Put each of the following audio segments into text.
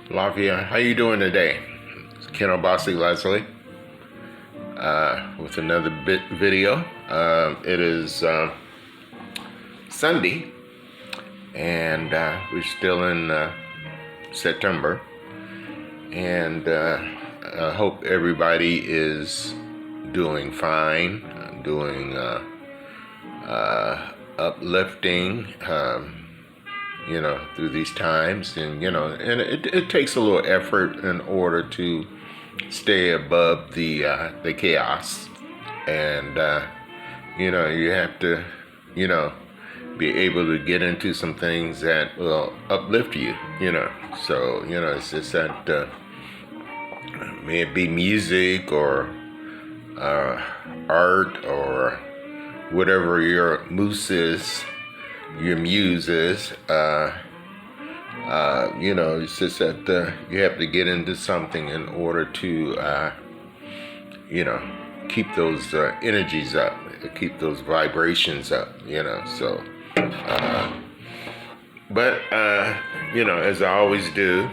Lafia, how you doing today? It's Ken Obasi Leslie with another video. It is Sunday, and we're still in September, and I hope everybody is doing fine, doing uplifting. Through these times, and it takes a little effort in order to stay above the chaos, and you have to be able to get into some things that will uplift you. So it's just that may it be music or art or whatever your muse is. It's just that you have to get into something in order to, keep those energies up, keep those vibrations up, So, as I always do,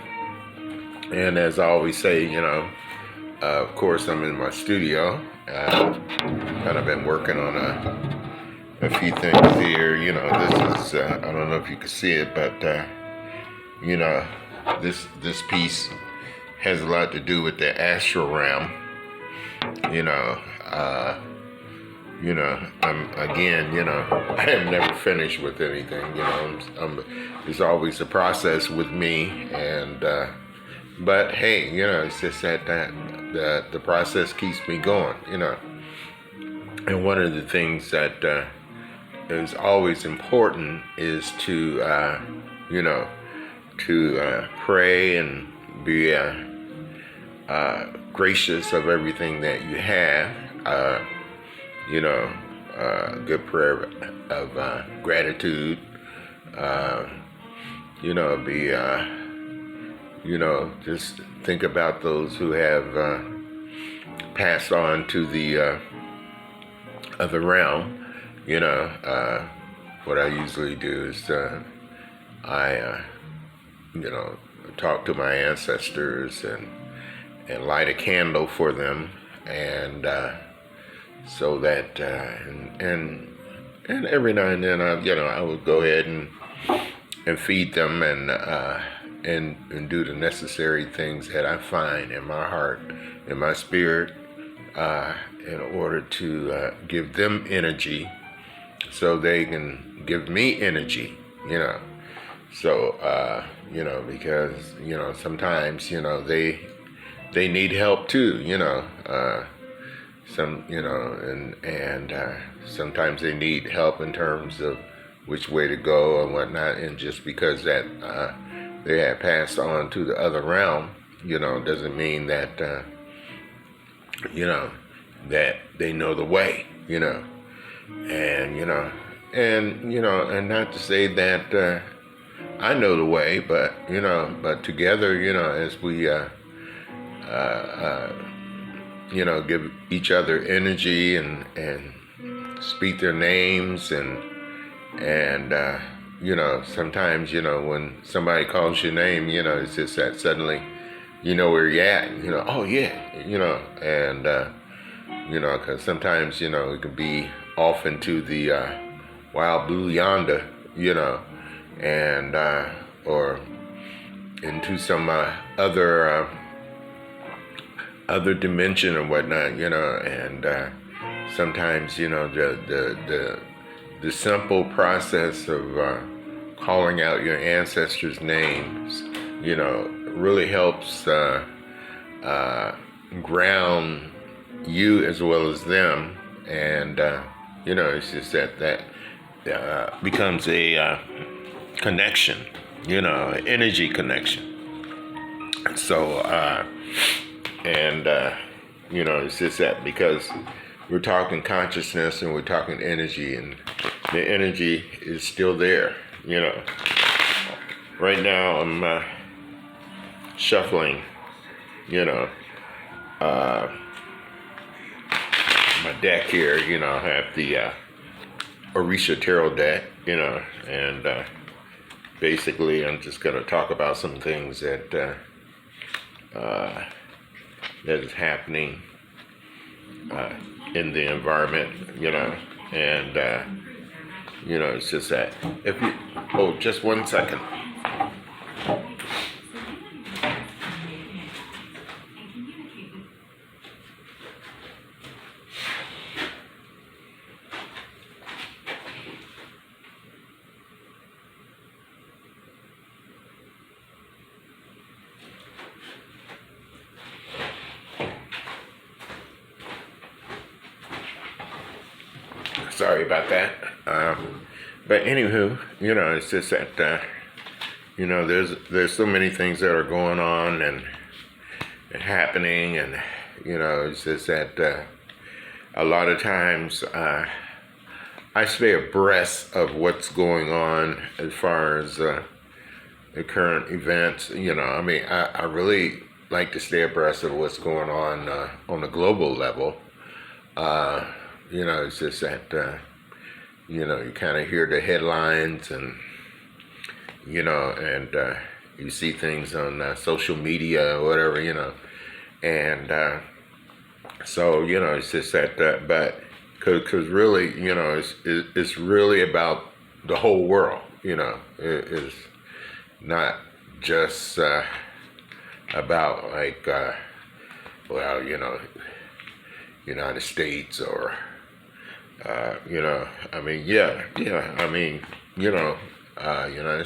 and as I always say, of course, I'm in my studio, and I've been working on a few things here. This is I don't know if you can see it, but this piece has a lot to do with the astral realm. I have never finished with anything. It's always a process with me, and but hey, it's just that the process keeps me going. And one of the things that is always important is to pray and be gracious of everything that you have. Good prayer of gratitude. Just think about those who have passed on to the other realm. What I usually do is I talk to my ancestors and light a candle for them, and so that and every now and then I would go ahead and feed them and do the necessary things that I find in my heart, in my spirit, in order to give them energy, so they can give me energy. So because sometimes they need help too. Sometimes they need help in terms of which way to go and whatnot. And just because that they have passed on to the other realm, doesn't mean that that they know the way. And not to say that I know the way, but together, as we give each other energy and speak their names and sometimes when somebody calls your name, it's just that suddenly where you're at. Oh yeah, and because sometimes it can be off into the wild blue yonder, and or into some other dimension or whatnot, and sometimes the simple process of calling out your ancestors' names, really helps ground you as well as them, and it's just that becomes a connection, an energy connection. So it's just that because we're talking consciousness and we're talking energy, and the energy is still there. Right now I'm shuffling, my deck here. I have the Orisha Tarot deck, and basically I'm just going to talk about some things that uh, that is happening in the environment, and it's just that if you, oh, just 1 second. Sorry about that. But anywho, it's just that there's so many things that are going on and happening, and it's just that a lot of times I stay abreast of what's going on as far as the current events. I really like to stay abreast of what's going on a global level. It's just that, you kind of hear the headlines and, you see things on social media or whatever, and so, it's just that, but because really, it's really about the whole world, it's not just about like, United States or United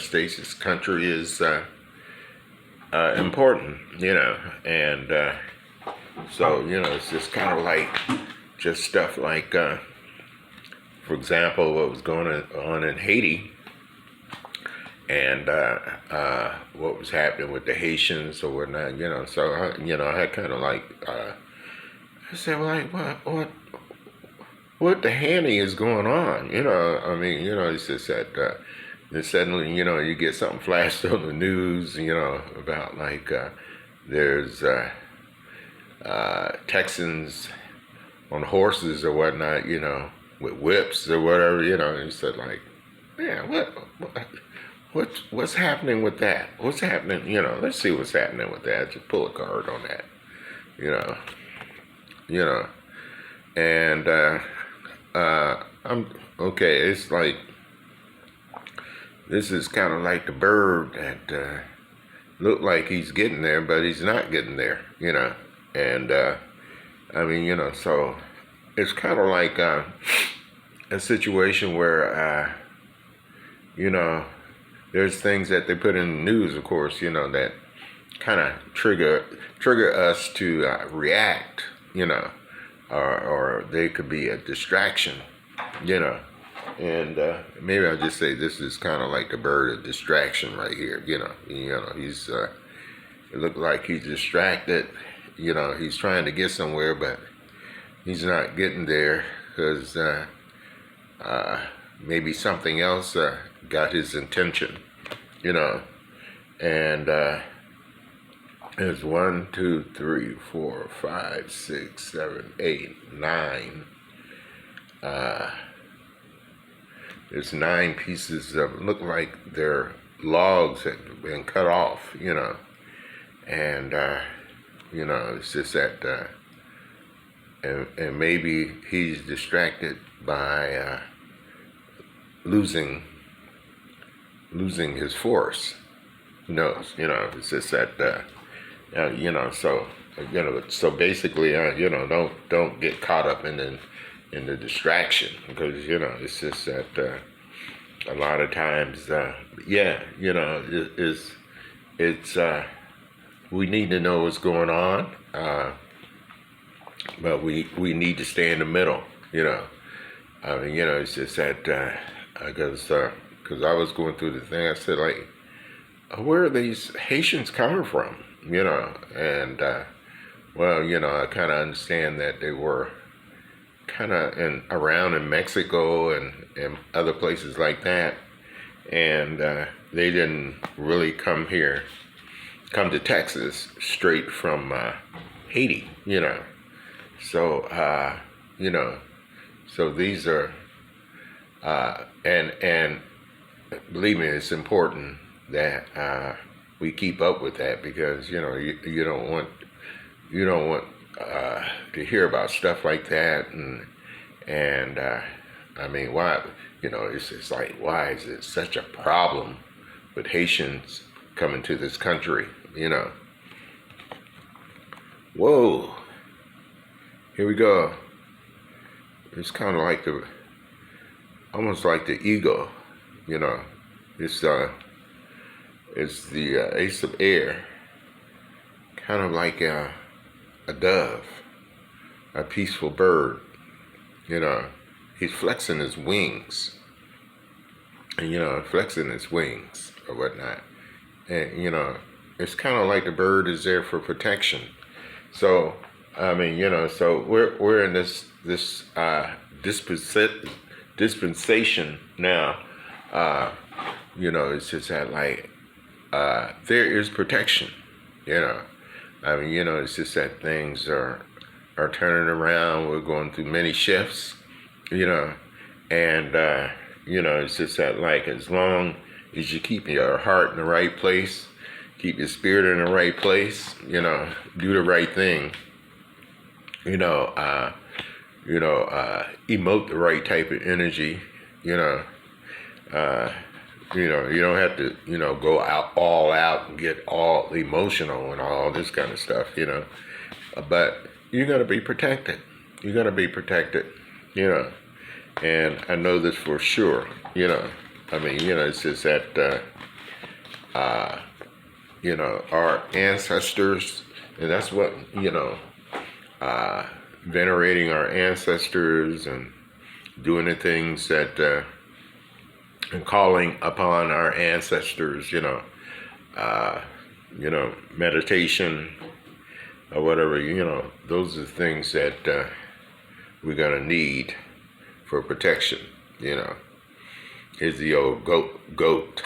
States, this country is important, and so, it's just kind of like just stuff like, for example, what was going on in Haiti, and what was happening with the Haitians or whatnot, so, I had kind of like, I said, well, like, what the handy is going on? It's just that then suddenly, you get something flashed on the news, about like there's Texans on horses or whatnot, with whips or whatever, and you said like, man, what's happening with that? What's happening? Let's see what's happening with that. Just pull a card on that, and I'm okay. It's like this is kind of like the bird that looked like he's getting there, but he's not getting there, and so it's kind of like a situation where there's things that they put in the news, of course, that kind of trigger us to react, or they could be a distraction, and maybe I'll just say this is kind of like the bird of distraction right here, he's it looked like he's distracted, he's trying to get somewhere, but he's not getting there because maybe something else got his attention, and there's 1, 2, 3, 4, 5, 6, 7, 8, 9. There's 9 pieces of look like they're logs that have been cut off, and it's just that, and maybe he's distracted by losing his force. Who knows? It's just that. So basically, don't get caught up in the distraction, because it's just that a lot of times, it's we need to know what's going on, but we need to stay in the middle, it's just that because I was going through the thing, I said like, where are these Haitians coming from? And I kind of understand that they were kind of around in Mexico and other places like that, and they didn't really come to Texas straight from Haiti, So so these are and believe me, it's important that we keep up with that, because you don't want you don't want to hear about stuff like that. And I mean, why? It's like, why is it such a problem with Haitians coming to this country? Whoa, here we go. It's kind of like almost like the eagle, you know. It's the ace of air, kind of like a dove, a peaceful bird. He's flexing his wings, and flexing his wings or whatnot, and it's kind of like the bird is there for protection. So I mean, so we're in this dispensation now. It's just that, like, there is protection. I mean, it's just that things are turning around. We're going through many shifts. And it's just that, like, as long as you keep your heart in the right place, keep your spirit in the right place, do the right thing, emote the right type of energy, you don't have to, go out all out and get all emotional and all this kind of stuff, but you gotta be protected. You gotta be protected, and I know this for sure, I mean, it's just that, our ancestors, and that's what, venerating our ancestors and doing the things that, and calling upon our ancestors, meditation or whatever, those are the things that we're gonna need for protection. Here's the old goat,